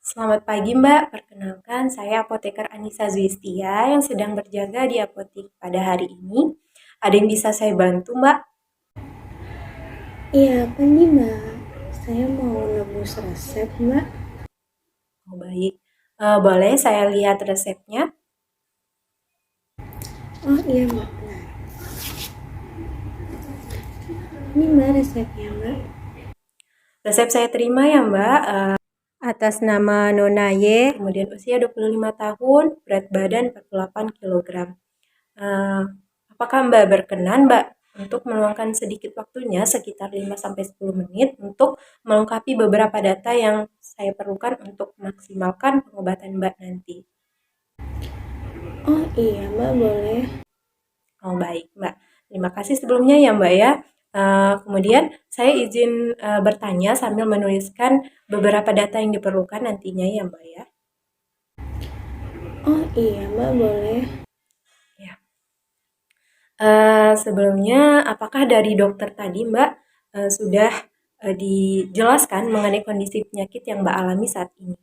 Selamat pagi Mbak, perkenalkan saya apoteker Anissa Zuistia yang sedang berjaga di apotek pada hari ini. Ada yang bisa saya bantu Mbak? Iya, pagi Mbak. Saya mau nebus resep Mbak. Oh baik, boleh saya lihat resepnya? Oh iya Mbak, nah ini Mbak resepnya Mbak. Resep saya terima ya Mbak, atas nama Nona Y, kemudian usia 25 tahun, berat badan 48 kilogram. Eh, Apakah Mbak berkenan Mbak untuk meluangkan sedikit waktunya sekitar 5-10 menit untuk melengkapi beberapa data yang saya perlukan untuk memaksimalkan pengobatan Mbak nanti? Oh iya Mbak, boleh. Oh baik Mbak, terima kasih sebelumnya ya Mbak ya. Kemudian saya izin bertanya sambil menuliskan beberapa data yang diperlukan nantinya ya Mbak ya. Oh iya Mbak, boleh. Ya. Sebelumnya, apakah dari dokter tadi Mbak sudah dijelaskan mengenai kondisi penyakit yang Mbak alami saat ini?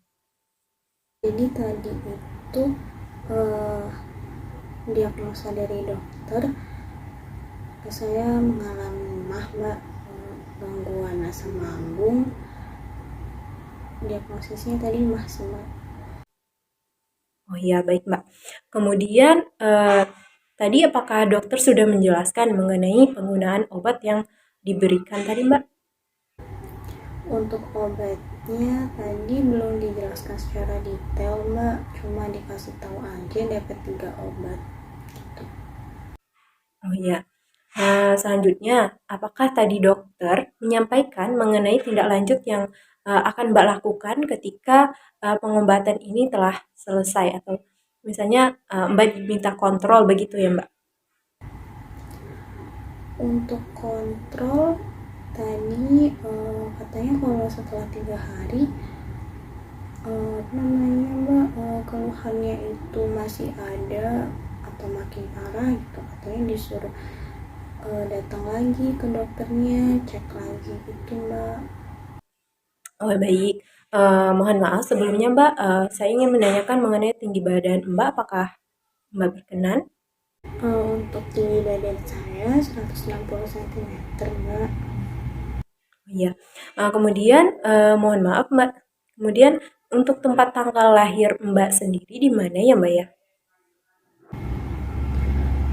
Jadi tadi itu eh, diagnosa dari dokter, saya mengalami MAH Mbak, gangguan asam lambung. Diagnosisnya tadi MAH sih Mbak. Oh iya, baik Mbak. Kemudian tadi apakah dokter sudah menjelaskan mengenai penggunaan obat yang diberikan tadi Mbak? Untuk obatnya tadi belum dijelaskan secara detail Mbak, cuma dikasih tahu aja dapat 3 obat gitu. Oh iya. Selanjutnya, apakah tadi dokter menyampaikan mengenai tindak lanjut yang akan Mbak lakukan ketika pengobatan ini telah selesai atau misalnya Mbak diminta kontrol begitu ya Mbak? Untuk kontrol tadi katanya kalau setelah 3 hari apa namanya Mbak, keluhannya itu masih ada atau makin parah gitu, katanya disuruh datang lagi ke dokternya, cek lagi gitu Mbak. Oh baik. Mohon maaf sebelumnya Mbak, saya ingin menanyakan mengenai tinggi badan Mbak, apakah Mbak berkenan? Untuk tinggi badan saya 160 cm Mbak. Oh iya. Kemudian mohon maaf Mbak, kemudian untuk tempat tanggal lahir Mbak sendiri di mana ya Mbak ya?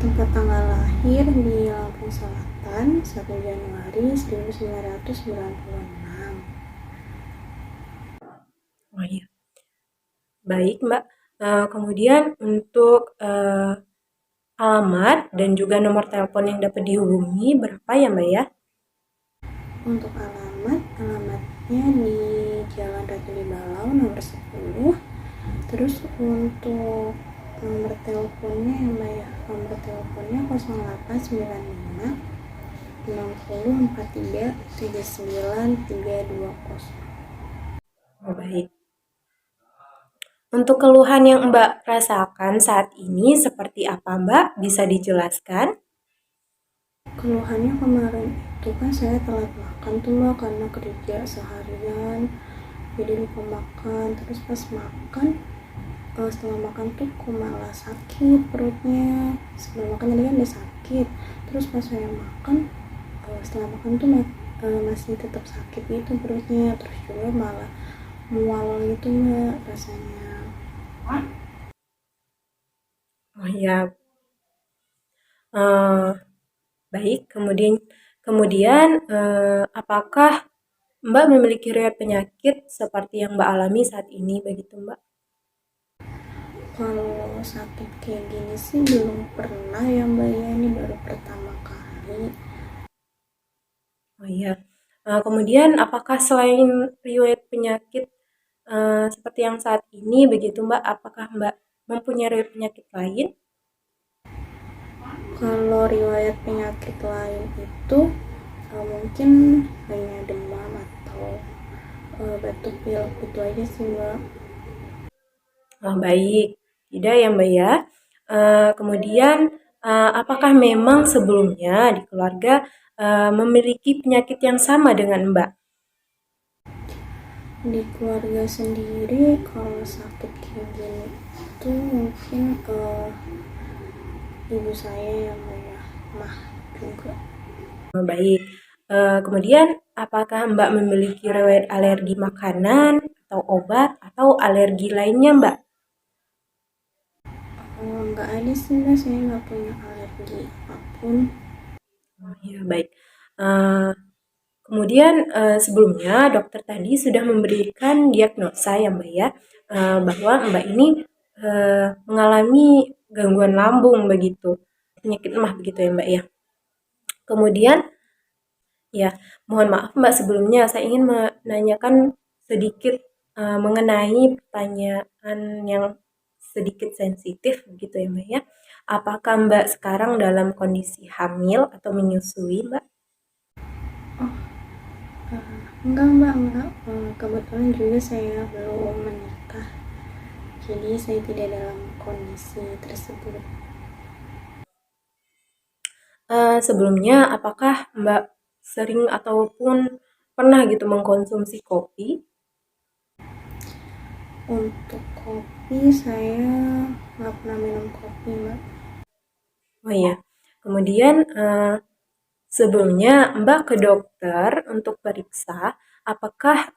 Tempat tanggal lahir di Lampung Selatan 1 Januari 1996. Oh iya. Baik Mbak. Kemudian untuk alamat dan juga nomor telepon yang dapat dihubungi berapa ya Mbak ya? Untuk alamatnya di Jalan Ratu Balau nomor 10. Terus untuk nomor teleponnya yang Mbak ya, nomor teleponnya 0895 60 43 79 320. Oh baik. Untuk keluhan yang Mbak rasakan saat ini seperti apa Mbak? Bisa dijelaskan? Keluhannya kemarin itu kan saya telat makan tuh Mbak, karena kerja seharian jadi lupa makan. Terus pas makan, setelah makan tuh kok malah sakit perutnya. Sebelum makan tadi kan udah sakit, terus pas saya makan, setelah makan tuh masih tetap sakit gitu perutnya. Terus juga malah mual gitu Mbak rasanya. Oh ya, eh, baik. Kemudian apakah Mbak memiliki riwayat penyakit seperti yang Mbak alami saat ini begitu Mbak? Kalau sakit kayak gini sih belum pernah ya Mbak ya, ini baru pertama kali. Oh iya. Kemudian apakah selain riwayat penyakit seperti yang saat ini begitu Mbak, apakah Mbak mempunyai riwayat penyakit lain? Kalau riwayat penyakit lain itu mungkin hanya demam atau batuk pilek itu aja sih Mbak. Oh, baik, tidak ya Mbak ya. Kemudian apakah memang sebelumnya di keluarga memiliki penyakit yang sama dengan Mbak? Di keluarga sendiri kalau sakit kayak gini itu mungkin ibu saya yang mah juga. Baik. Kemudian apakah Mbak memiliki riwayat alergi makanan atau obat atau alergi lainnya, Mbak? Nggak ada sih Mbak, saya nggak punya alergi apapun. Oh, ya, baik. Kemudian sebelumnya dokter tadi sudah memberikan diagnosa ya Mbak ya, bahwa Mbak ini mengalami gangguan lambung begitu, penyakit emah begitu ya Mbak ya. Kemudian ya, mohon maaf Mbak sebelumnya saya ingin menanyakan sedikit mengenai pertanyaan yang sedikit sensitif begitu ya Mbak ya. Apakah Mbak sekarang dalam kondisi hamil atau menyusui Mbak? Oh, enggak Mbak, enggak. Kebetulan juga saya belum menikah, jadi saya tidak dalam kondisi tersebut. Sebelumnya apakah Mbak sering ataupun pernah gitu mengkonsumsi kopi? Untuk kopi saya nggak pernah minum kopi Mbak. Oh iya. Kemudian sebelumnya Mbak ke dokter untuk periksa apakah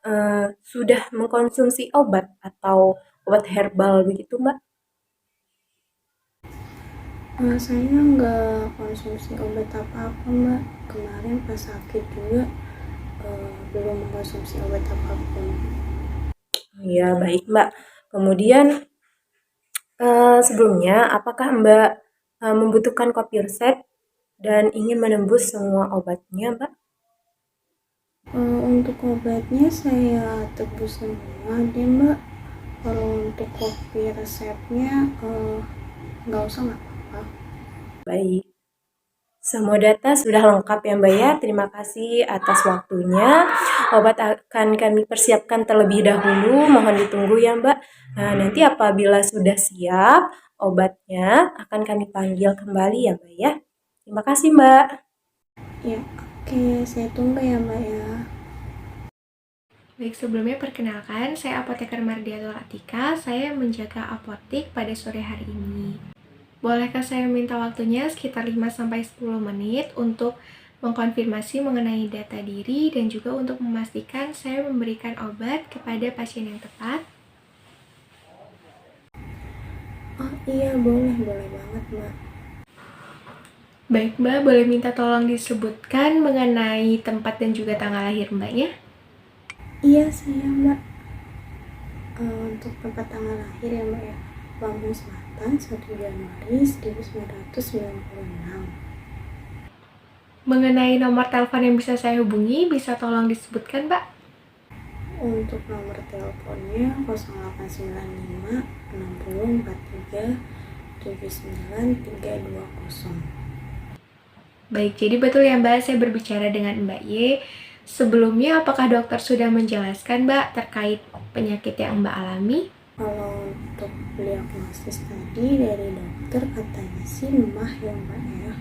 sudah mengkonsumsi obat atau obat herbal begitu Mbak? Saya nggak konsumsi obat apa-apa Mbak. Kemarin pas sakit juga belum mengkonsumsi obat apapun. Iya, baik Mbak. Kemudian sebelumnya apakah Mbak membutuhkan kopi resep dan ingin menembus semua obatnya Mbak? Untuk obatnya saya tebus semua deh Mbak. Kalau untuk kopi resepnya nggak usah, nggak apa-apa. Baik. Semua data sudah lengkap ya Mbak ya. Terima kasih atas waktunya. Obat akan kami persiapkan terlebih dahulu. Mohon ditunggu ya Mbak. Nah, nanti apabila sudah siap, obatnya akan kami panggil kembali ya Mbak ya. Terima kasih Mbak. Ya, oke, saya tunggu ya Mbak ya. Baik, sebelumnya perkenalkan, saya Apoteker Mardiatul Atika. Saya menjaga apotek pada sore hari ini. Bolehkah saya minta waktunya sekitar 5-10 menit untuk mengkonfirmasi mengenai data diri dan juga untuk memastikan saya memberikan obat kepada pasien yang tepat? Oh iya, boleh banget Mbak. Baik Mbak, boleh minta tolong disebutkan mengenai tempat dan juga tanggal lahir Mbaknya? Iya saya Mbak. Untuk tempat tanggal lahir ya Mbak ya, Lampung Selatan 1 Januari 1996. Mengenai nomor telepon yang bisa saya hubungi, bisa tolong disebutkan Mbak? Untuk nomor teleponnya 0895 6043 79320. Baik, jadi betul ya Mbak, saya berbicara dengan Mbak Y. Sebelumnya, apakah dokter sudah menjelaskan Mbak terkait penyakit yang Mbak alami? Kalau untuk diagnosis tadi dari dokter katanya sih mah ya Mbak ya.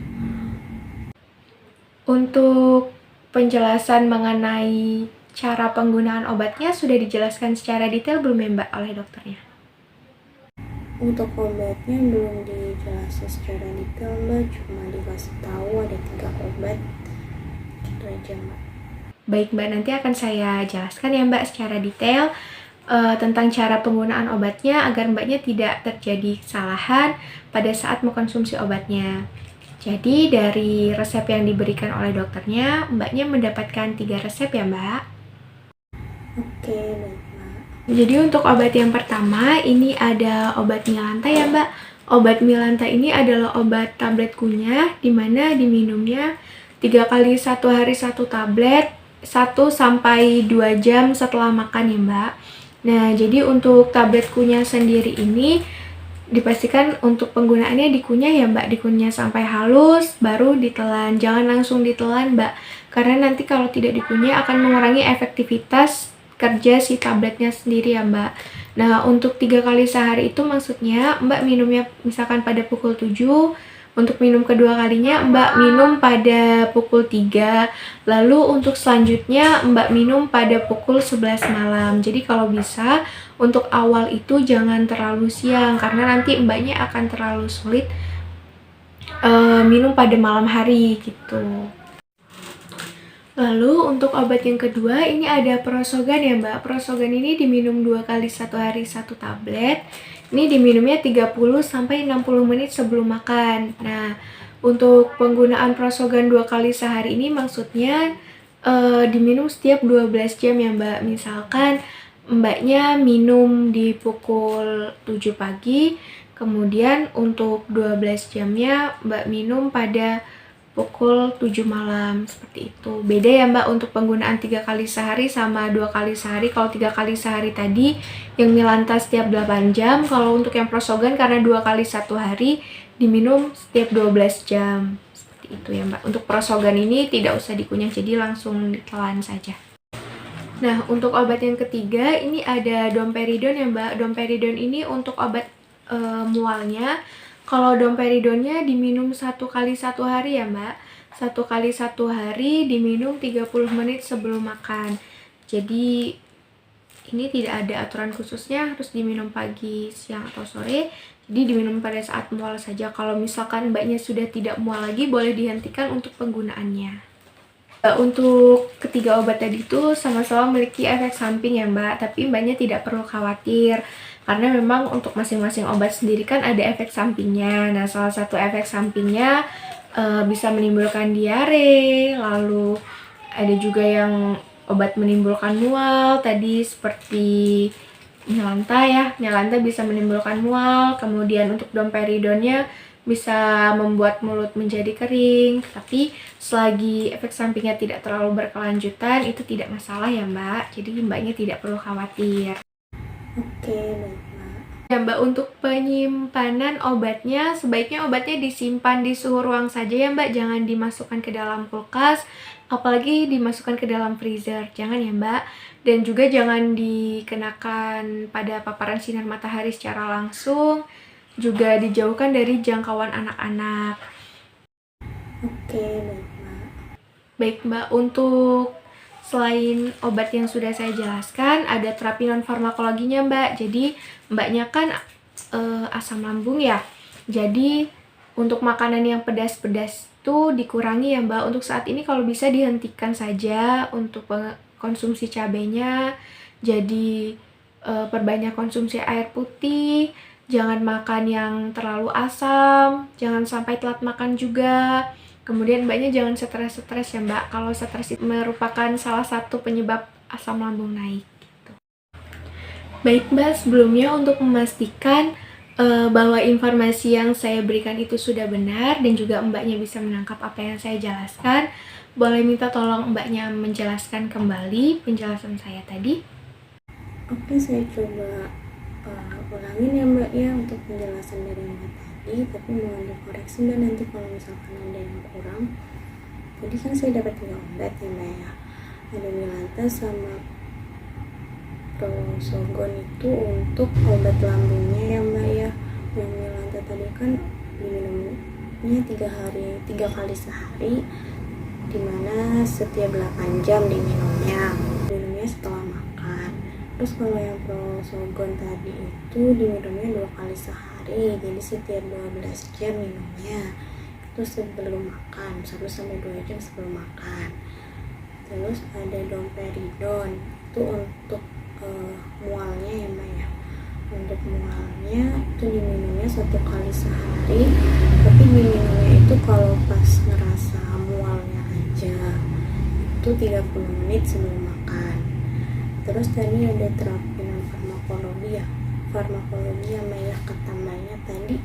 Untuk penjelasan mengenai cara penggunaan obatnya sudah dijelaskan secara detail belum ya Mbak oleh dokternya? Untuk obatnya belum dijelasin secara detail Mbak, cuma dikasih tahu ada 3 obat, gitu aja Mbak. Baik Mbak, nanti akan saya jelaskan ya Mbak secara detail tentang cara penggunaan obatnya agar Mbaknya tidak terjadi kesalahan pada saat mengkonsumsi obatnya. Jadi dari resep yang diberikan oleh dokternya, Mbaknya mendapatkan 3 resep ya Mbak? Oke, baik Mbak. Jadi untuk obat yang pertama, ini ada obat Milanta ya Mbak. Obat Milanta ini adalah obat tablet kunyah, di mana diminumnya 3 kali 1 hari 1 tablet, 1-2 jam setelah makan ya Mbak. Nah, jadi untuk tablet kunyah sendiri ini dipastikan untuk penggunaannya dikunyah ya Mbak, dikunyah sampai halus, baru ditelan. Jangan langsung ditelan Mbak, karena nanti kalau tidak dikunyah akan mengurangi efektivitas kerja si tabletnya sendiri ya Mbak. Nah, untuk 3 kali sehari itu maksudnya Mbak minumnya misalkan pada pukul 7, Untuk minum kedua kalinya Mbak minum pada pukul 3, lalu untuk selanjutnya Mbak minum pada pukul 11 malam. Jadi kalau bisa untuk awal itu jangan terlalu siang karena nanti Mbaknya akan terlalu sulit minum pada malam hari gitu. Lalu untuk obat yang kedua ini ada Prosogan ya Mbak. Prosogan ini diminum 2 kali 1 hari 1 tablet. Ini diminumnya 30-60 menit sebelum makan. Nah, untuk penggunaan Prosogan 2 kali sehari ini maksudnya diminum setiap 12 jam ya Mbak. Misalkan Mbaknya minum di pukul 7 pagi, kemudian untuk 12 jamnya Mbak minum pada pukul 7 malam, seperti itu. Beda ya Mbak untuk penggunaan 3 kali sehari sama 2 kali sehari. Kalau 3 kali sehari tadi yang Milanta setiap 8 jam, kalau untuk yang Prosogan karena 2 kali 1 hari diminum setiap 12 jam. Seperti itu ya Mbak. Untuk Prosogan ini tidak usah dikunyah, jadi langsung ditelan saja. Nah, untuk obat yang ketiga ini ada Domperidon ya Mbak. Domperidon ini untuk obat mualnya. Kalau domperidonnya diminum 1 kali 1 hari ya Mbak. 1 kali 1 hari diminum 30 menit sebelum makan. Jadi ini tidak ada aturan khususnya harus diminum pagi, siang, atau sore. Jadi diminum pada saat mual saja. Kalau misalkan Mbaknya sudah tidak mual lagi, boleh dihentikan untuk penggunaannya. Untuk ketiga obat tadi itu sama-sama memiliki efek samping ya Mbak, tapi Mbaknya tidak perlu khawatir karena memang untuk masing-masing obat sendiri kan ada efek sampingnya. Nah, salah satu efek sampingnya bisa menimbulkan diare, lalu ada juga yang obat menimbulkan mual tadi seperti Milanta ya. Milanta bisa menimbulkan mual, kemudian untuk domperidonnya bisa membuat mulut menjadi kering, tapi selagi efek sampingnya tidak terlalu berkelanjutan itu tidak masalah ya Mbak, jadi Mbaknya tidak perlu khawatir. Oke, baik Mbak. Ya Mbak, untuk penyimpanan obatnya sebaiknya obatnya disimpan di suhu ruang saja ya Mbak, jangan dimasukkan ke dalam kulkas, apalagi dimasukkan ke dalam freezer, jangan ya Mbak. Dan juga jangan dikenakan pada paparan sinar matahari secara langsung, juga dijauhkan dari jangkauan anak-anak. Oke, baik Mbak. Baik Mbak, untuk selain obat yang sudah saya jelaskan, ada terapi non-farmakologinya Mbak. Jadi Mbaknya kan asam lambung ya. Jadi untuk makanan yang pedas-pedas itu dikurangi ya Mbak. Untuk saat ini kalau bisa dihentikan saja untuk konsumsi cabenya. Jadi perbanyak konsumsi air putih. Jangan makan yang terlalu asam, jangan sampai telat makan juga. Kemudian Mbaknya jangan stres-stres ya Mbak. Kalau stres itu merupakan salah satu penyebab asam lambung naik. Gitu. Baik Mbak, sebelumnya untuk memastikan bahwa informasi yang saya berikan itu sudah benar dan juga Mbaknya bisa menangkap apa yang saya jelaskan, boleh minta tolong Mbaknya menjelaskan kembali penjelasan saya tadi. Oke, saya coba ulangin ya Mbak ya untuk penjelasan dari Mbak tadi, tapi mohon dikoreksi Mbak nanti kalau misalkan ada yang kurang. Tadi kan saya dapat 3 obat ya Mbak ya, ada Milanta sama Prosogon itu untuk obat lambungnya ya Mbak ya. Yang Milanta tadi kan diminumnya 3 kali sehari, dimana setiap 8 jam diminumnya setelah makan. Terus kalau yang Prosogon tadi itu diminumnya 2 kali sehari, jadi setiap 12 jam minumnya, itu sebelum makan, 1-2 jam sebelum makan. Terus ada Domperidon, itu untuk mualnya ya Mbak ya. Untuk mualnya itu diminumnya 1 kali sehari, tapi diminumnya itu kalau pas ngerasa mualnya aja, itu 30 menit sebelum makan. Terus tadi ada terapi non farmakologi ya, Mbak ya, kata Mbaknya tadi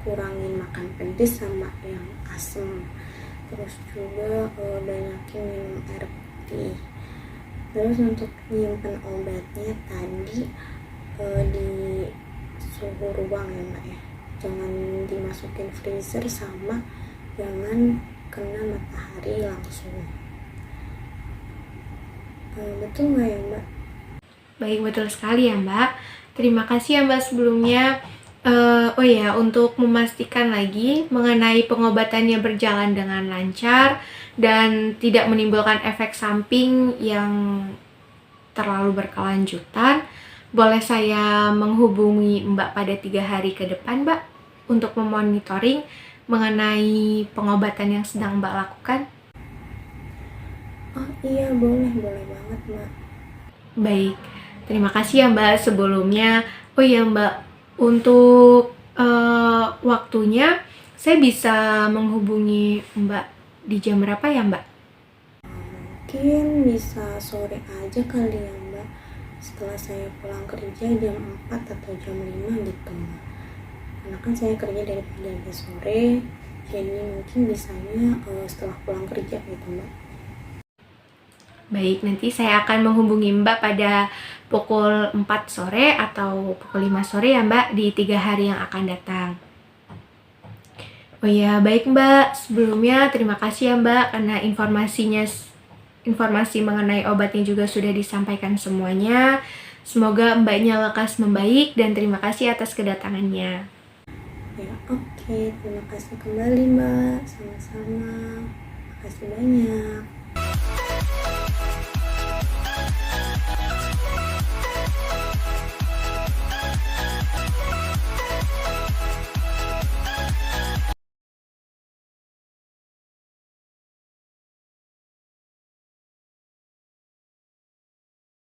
kurangin makan pedas sama yang asam, terus juga banyakin minum air putih. Terus untuk nyimpen obatnya tadi di suhu ruang ya Mbak ya, jangan dimasukin freezer sama jangan kena matahari langsung. Betul nggak ya Mbak? Baik, betul sekali ya Mbak. Terima kasih ya Mbak sebelumnya. Oh ya, untuk memastikan lagi mengenai pengobatannya berjalan dengan lancar dan tidak menimbulkan efek samping yang terlalu berkelanjutan, boleh saya menghubungi Mbak pada 3 hari ke depan, Mbak, untuk memonitoring mengenai pengobatan yang sedang Mbak lakukan? Oh iya, boleh banget Mbak. Baik, terima kasih ya Mbak sebelumnya. Oh ya Mbak, untuk waktunya saya bisa menghubungi Mbak di jam berapa ya Mbak? Mungkin bisa sore aja kali ya Mbak, setelah saya pulang kerja jam 4 atau jam 5 gitu Mbak. Karena kan saya kerja dari pagi sampai sore, jadi mungkin bisanya setelah pulang kerja gitu Mbak. Baik, nanti saya akan menghubungi Mbak pada pukul 4 sore atau pukul 5 sore ya Mbak di 3 hari yang akan datang. Oh ya, baik Mbak. Sebelumnya terima kasih ya Mbak karena informasi mengenai obatnya juga sudah disampaikan semuanya. Semoga Mbaknya lekas membaik dan terima kasih atas kedatangannya. Ya oke, terima kasih kembali Mbak, sama-sama. Makasih banyak.